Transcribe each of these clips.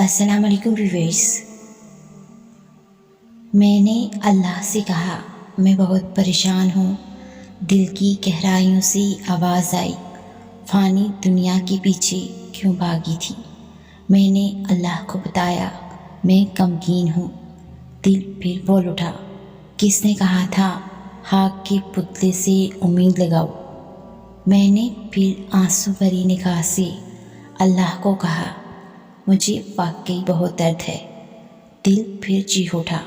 السلام علیکم ویورز۔ میں نے اللہ سے کہا میں بہت پریشان ہوں۔ دل کی گہرائیوں سے آواز آئی، فانی دنیا کے پیچھے کیوں بھاگی تھی؟ میں نے اللہ کو بتایا میں غمگین ہوں۔ دل پھر بول اٹھا، کس نے کہا تھا خاک کے پتلے سے امید لگاؤ؟ میں نے پھر آنسو بھری نگاہ سے اللہ کو کہا مجھے واقعی بہت درد ہے۔ دل پھر چیخ اٹھا،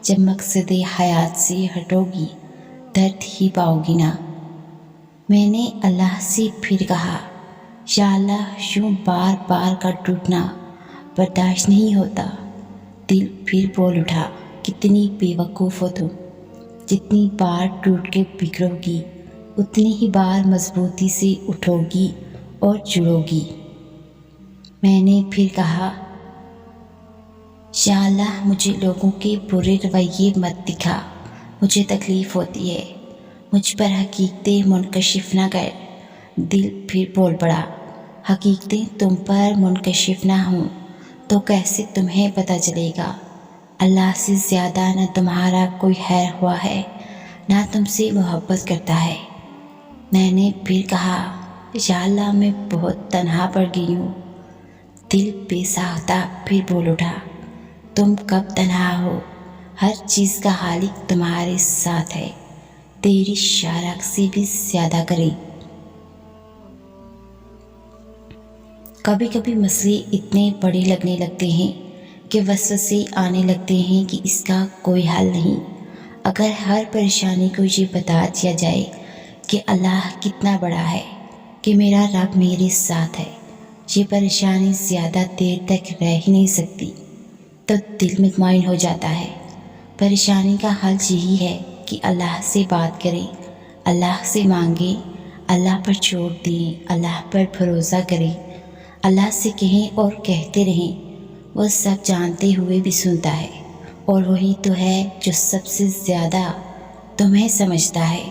جب مقصد حیات سے ہٹو گی درد ہی پاؤ گی نا۔ میں نے اللہ سے پھر کہا یا اللہ یوں بار بار کا ٹوٹنا برداشت نہیں ہوتا۔ دل پھر بول اٹھا، کتنی بے وقوف ہو تم، جتنی بار ٹوٹ کے بگڑو گی اتنی ہی بار مضبوطی سے اٹھو گی اور جڑو گی۔ میں نے پھر کہا یا اللہ مجھے لوگوں کے برے رویے مت دکھا، مجھے تکلیف ہوتی ہے، مجھ پر حقیقتیں منکشف نہ کر۔ دل پھر بول پڑا، حقیقتیں تم پر منکشف نہ ہوں تو کیسے تمہیں پتہ چلے گا؟ اللہ سے زیادہ نہ تمہارا کوئی خیر خواہ ہے نہ تم سے محبت کرتا ہے۔ میں نے پھر کہا یا اللہ میں بہت تنہا پڑ گئی ہوں۔ دل بے ساختہ پھر بول اٹھا، تم کب تنہا ہو؟ ہر چیز کا خالق تمہارے ساتھ ہے، تیری شارک سے بھی زیادہ قریب۔ کبھی کبھی مسئلے اتنے بڑے لگنے لگتے ہیں کہ وسوسے آنے لگتے ہیں کہ اس کا کوئی حل نہیں۔ اگر ہر پریشانی کو یہ بتا دیا جائے کہ اللہ کتنا بڑا ہے، کہ میرا رب میرے ساتھ ہے، یہ پریشانی زیادہ دیر تک رہ ہی نہیں سکتی، تو دل مطمئن ہو جاتا ہے۔ پریشانی کا حل یہی ہے کہ اللہ سے بات کریں، اللہ سے مانگیں، اللہ پر چھوڑ دیں، اللہ پر بھروسہ کریں، اللہ سے کہیں اور کہتے رہیں۔ وہ سب جانتے ہوئے بھی سنتا ہے، اور وہی تو ہے جو سب سے زیادہ تمہیں سمجھتا ہے۔